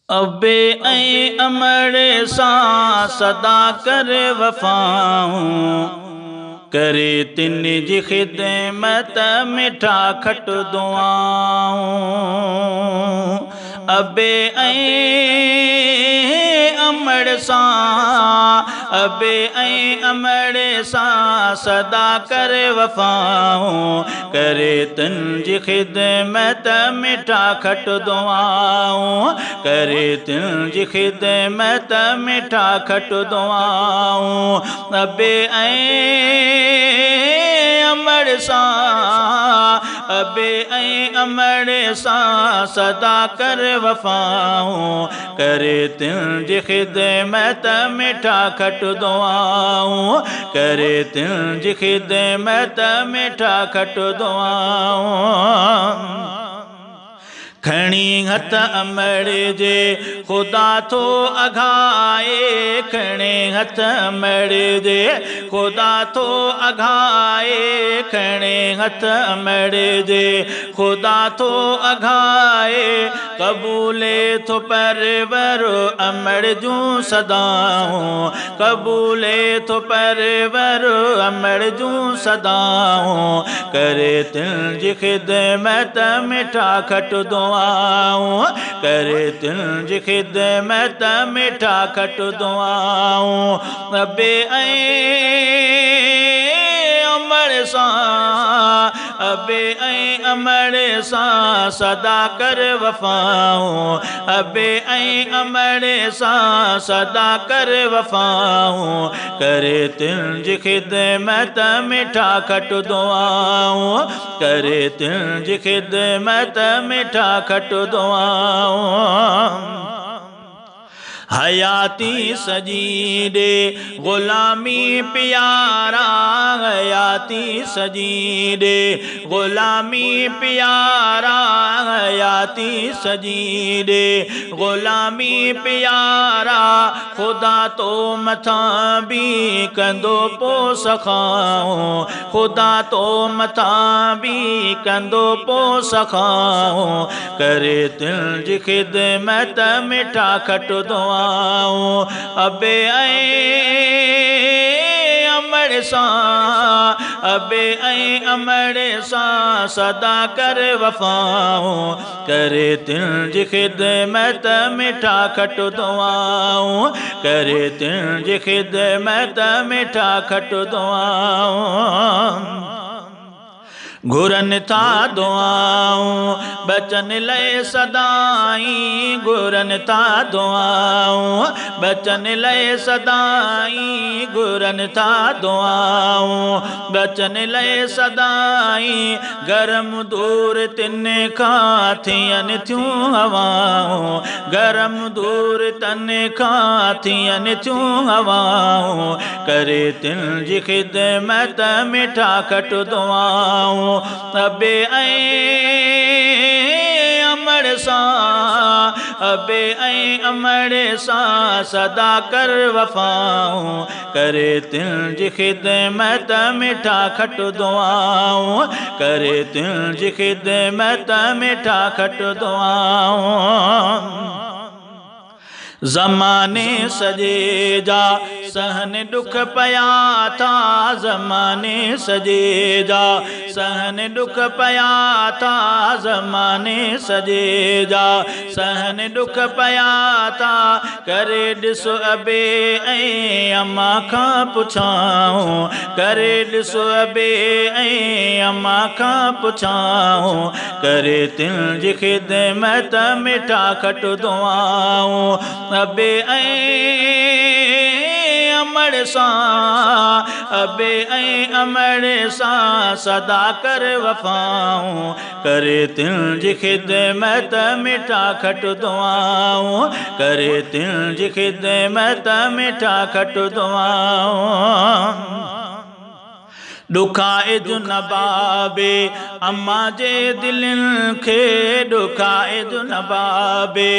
अबे ऐं अमड़े सां सदा करे वफ़ाऊं करे तिन जी ख़िदमत मिठा खट दुआऊं। अबे ऐं अमड़ सां अबे ऐं अमड़े सां सदा करे वफ़ाऊं करे तिन जी ख़िदमत मिठा खट दुआऊं करे तिन जी ख़िदमत मिठा खट दुआऊं। अबे ऐं अमड़ सां अबे ऐं अमड़ सां सदा कर वफ़ाऊं करे तिन जी ख़िदमत मिठा खट दुआऊं करे तिन जी ख़िदमत मिठा खट दुआऊं। खणी हथ अमड़ जे ख़ुदा थो अघाए खणे हथ अमड़ जे ख़ुदा थो अघाए खणे हथ अमड़ जे ख़ुदा थो अघाए क़बूले थो परवर अमड़ जूं सदाऊं क़बूले थो परवर अमड़ जूं सदाऊं करे तिन जी ख़िदमत मिठा खट दुआऊं करे तिन जी ख़िदमत मिठा खट दुआऊं। अबे ऐं अमड़ सां अबे ऐं अमड़ सां सदा कर वफ़ाऊं अबे ऐं अमड़ सां सदा कर वफ़ाऊं करे तिन जी ख़िदमत मिठा खट दुआऊं करे तिन जी ख़िदमत मिठा खट दुआऊं। हयाती सजी दे ग़ुलामी प्यारा हयाती सजी दे ग़ुलामी प्यारा हयाती सजी दे ग़ुलामी प्यारा ख़ुदा तो मथां भी कंदो पो सखाऊं ख़ुदा तो मथां भी कंदो पो सखाऊं करे तिन जी ख़िदमत मिठा खट दुआऊं। अबे ऐं अमड़ सां अबे ऐं अमड़ सां सदा कर वफ़ाऊं करे तिन जी ख़िदमत मिठा खट दुआऊं करे तिन जी ख़िदमत मिठा खट दुआऊं। घुरन था दुआऊं बचन लय सदाई घुरन था दुआऊं बचन लय सदाई घुरन था दुआऊं बचन लय सदाई गरम दूर तिन खां थियन थियूं हवाऊं गरम दूर तन खां थियन थियूं हवाऊं करे तिन जी ख़िदमत मिठा खट दुआऊं। अबे ऐं अमड़ सां अबे ऐं अमड़ सां सदा कर वफ़ाऊं करे तिन जी ख़िदमत मिठा खट दुआऊं करे तिन जी ख़िदमत मिठा खट दुआऊं। ज़माने सजे जा सहन दुख पया था ज़माने सजे जा सहन दुख पया था ज़माने सजे जा सहन दुख पया था करे ॾिसो अबे ऐं अम्मा खां पुछाऊं करे ॾिसो अबे ऐं अम्मा खां पुछाऊं करे तिन जी ख़िदमत मिठा खट दुआऊं। अबे ऐं अमड़ सां अबे ऐं अमड़ सां सदा कर वफ़ाऊं करे तिन जी ख़िदमत मिठा खट दुआऊं करे तिन जी ख़िदमत मिठा खट दुआऊं। दुखा इज नबाबे अम्मा जे दिलनि खे दुखा इज नबाबे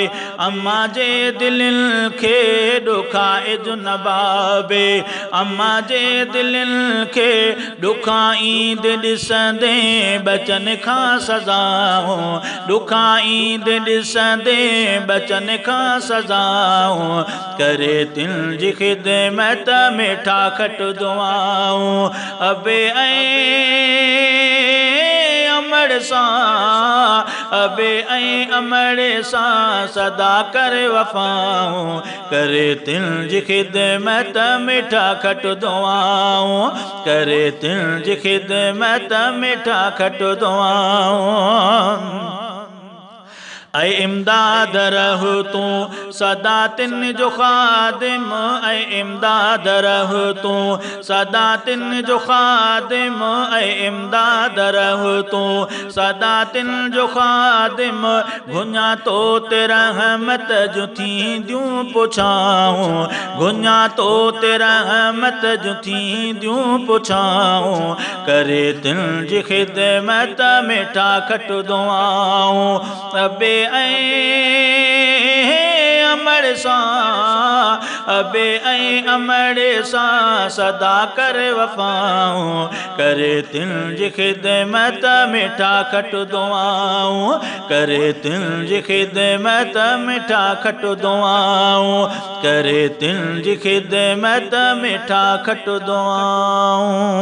अम्मा जे दिलनि खे दुखा इज नबाबे अम्मा जे दिलनि खे दुखा ईंद ॾिसंदे बचन खां सज़ाऊं दुखा ईंद ॾिसंदे बचन खां सज़ाऊं करे तिल जी ख़िदमत में ठाकट दुआऊं अबे अमड़ सां अबे अमड़ सां सदा कर वफ़ाऊं करे तिल जी ख़िदमत मिठा खट दुआऊं करे तिल जी ख़िदमत मिठा खट दुआऊं ऐ इमदाद रह तूं सदा तिन जो ख़ादिम ऐ इमदाद रह तूं सदा तिन जो ख़ादिम ऐ इमदाद रह तूं सदा तिन जो ख़ादिम घुञा तो ते रहमत जूं थींदियूं पुछाऊं घुञा तो ते रहमत जूं थींदियूं पुछाऊं करे तिल जी ख़िदमत में ठाकट दुआऊं अबे अमड़ सां अबे अमड़ सां सदा कर वफ़ाऊं करे तिल जी ख़िदमत में ठाकट दुआऊं करे तिल जी ख़िदमत में ठाकट दुआऊं करे तिल जी ख़िदमत में ठाकट दुआऊं।